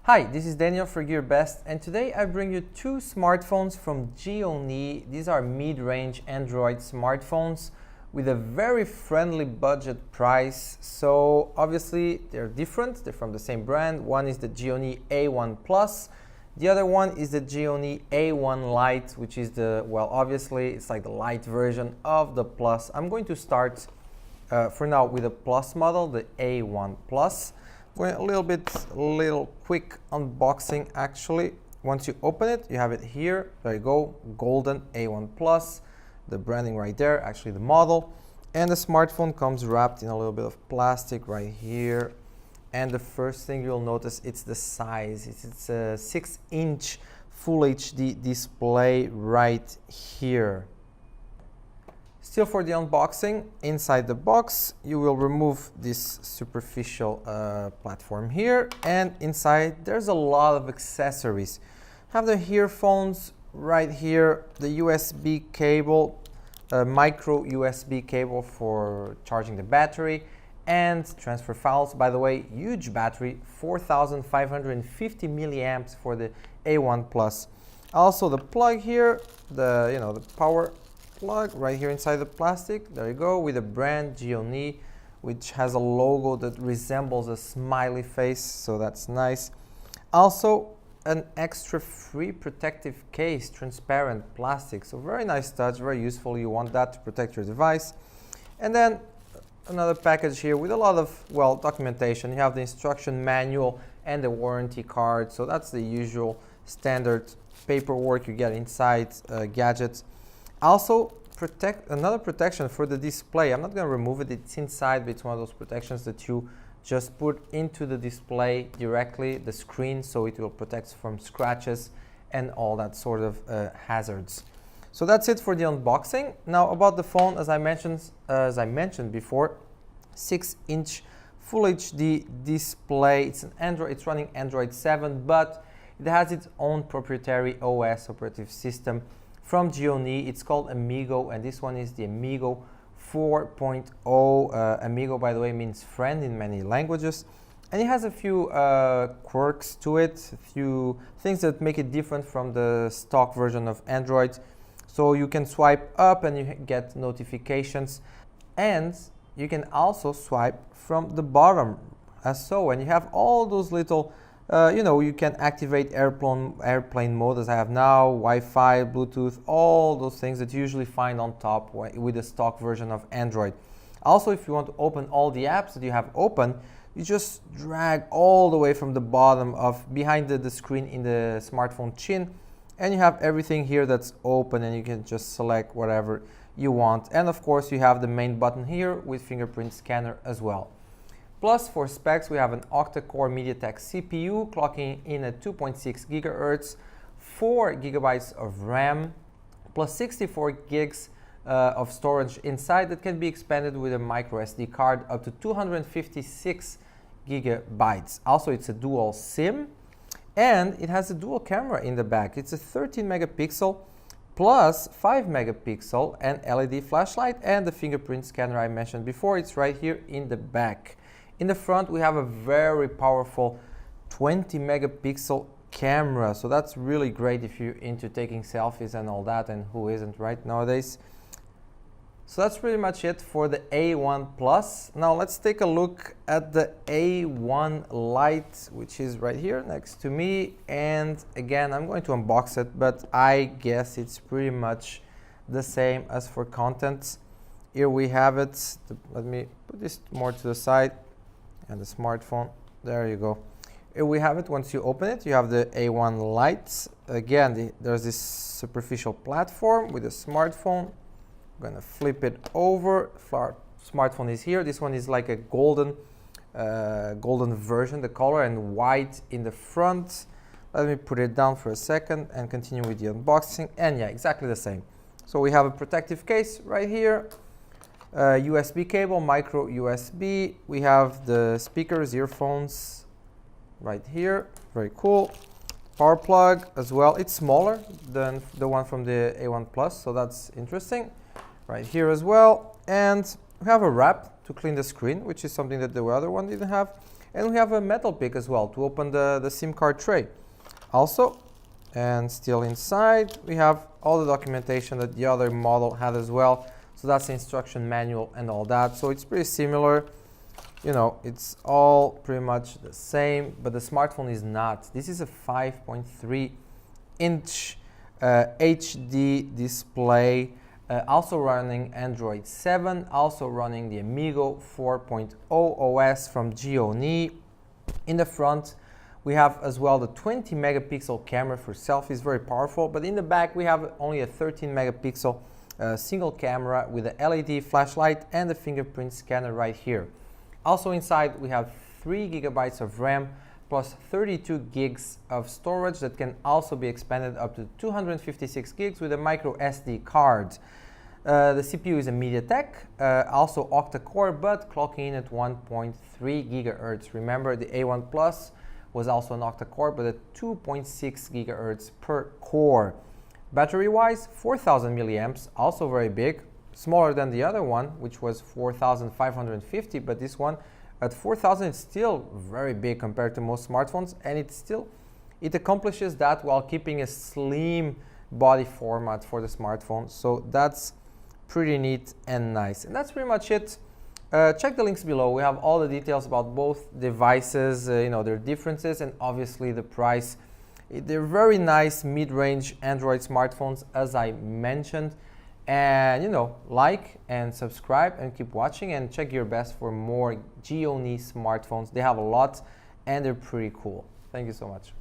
Hi, this is Daniel for Gear Best, and today I bring you two smartphones from Gionee. These are mid-range Android smartphones with a very friendly budget price. So obviously they're different, they're from the same brand. One is the Gionee A1 Plus, the other one is the Gionee A1 Lite, which is obviously it's like the Lite version of the Plus. I'm going to start for now with the Plus model, the A1 Plus. Going a little quick unboxing actually. Once you open it, you have it here. There you go, golden A1 Plus, the branding right there, actually the model. And the smartphone comes wrapped in a little bit of plastic right here. And the first thing you'll notice, it's the size. It's a 6-inch Full HD display right here. Still for the unboxing, inside the box, you will remove this superficial platform here, and inside there's a lot of accessories. Have the earphones right here, the USB cable, micro USB cable for charging the battery, and transfer files. By the way, huge battery, 4,550 milliamps for the A1 Plus. Also the plug here, the power plug right here inside the plastic. There you go, with the brand Gionee, which has a logo that resembles a smiley face, so that's nice. Also an extra free protective case, transparent plastic, so very nice touch, very useful. You want that to protect your device. And then another package here with a lot of documentation. You have the instruction manual and the warranty card, so that's the usual standard paperwork you get inside gadgets. Also, another protection for the display. I'm not going to remove it, it's inside, but it's one of those protections that you just put into the display directly, the screen, so it will protect from scratches and all that sort of hazards. So that's it for the unboxing. Now about the phone, as I mentioned before, 6-inch Full HD display. It's an Android, it's running Android 7, but it has its own proprietary OS, operative system, from Gionee. It's called Amigo, and this one is the Amigo 4.0. Amigo, by the way, means friend in many languages, and it has a few quirks to it, a few things that make it different from the stock version of Android. So you can swipe up and you get notifications, and you can also swipe from the bottom as so, and you have all those little you can activate airplane mode as I have now, Wi-Fi, Bluetooth, all those things that you usually find on top with the stock version of Android. Also, if you want to open all the apps that you have open, you just drag all the way from the bottom behind the screen in the smartphone chin, and you have everything here that's open, and you can just select whatever you want. And of course, you have the main button here with fingerprint scanner as well. Plus, for specs, we have an octa-core MediaTek CPU clocking in at 2.6 GHz, 4 GB of RAM, plus 64 gigs of storage inside that can be expanded with a micro SD card up to 256 GB. Also, it's a dual SIM, and it has a dual camera in the back. It's a 13 megapixel plus 5 megapixel and LED flashlight, and the fingerprint scanner I mentioned before, it's right here in the back. In the front, we have a very powerful 20 megapixel camera, so that's really great if you're into taking selfies and all that, and who isn't, right, nowadays. So that's pretty much it for the A1 Plus. Now let's take a look at the A1 Lite, which is right here next to me. And again, I'm going to unbox it, but I guess it's pretty much the same as for contents. Here we have it. Let me put this more to the side. And the smartphone, there you go. Here we have it. Once you open it, you have the A1 Lite. Again, there's this superficial platform with a smartphone. I'm gonna flip it over. Smartphone is here. This one is like a golden version, the color, and white in the front. Let me put it down for a second and continue with the unboxing. And yeah, exactly the same. So we have a protective case right here. USB cable, micro USB. We have the speakers, earphones right here. Very cool. Power plug as well. It's smaller than the one from the A1 Plus, so that's interesting. Right here as well. And we have a wrap to clean the screen, which is something that the other one didn't have. And we have a metal pick as well to open the SIM card tray. Also, and still inside, we have all the documentation that the other model had as well. So that's the instruction manual and all that. So it's pretty similar. You know, it's all pretty much the same, but the smartphone is not. This is a 5.3-inch HD display, also running Android 7, also running the Amigo 4.0 OS from Gionee. In the front, we have as well the 20 megapixel camera for selfies, very powerful. But in the back, we have only a 13 megapixel single camera with a LED flashlight and the fingerprint scanner right here. Also inside, we have 3 gigabytes of RAM plus 32 gigs of storage that can also be expanded up to 256 gigs with a micro SD card. The CPU is a MediaTek, also octa-core, but clocking in at 1.3 gigahertz. Remember, the A1 Plus was also an octa-core, but at 2.6 gigahertz per core. Battery-wise, 4,000 milliamps, also very big. Smaller than the other one, which was 4,550, but this one at 4,000 it's still very big compared to most smartphones, and it accomplishes that while keeping a slim body format for the smartphone. So that's pretty neat and nice. And that's pretty much it. Check the links below. We have all the details about both devices, you know, their differences, and obviously the price. They're very nice mid-range Android smartphones, as I mentioned. And, you know, like and subscribe and keep watching, and check your best for more Gionee smartphones. They have a lot and they're pretty cool. Thank you so much.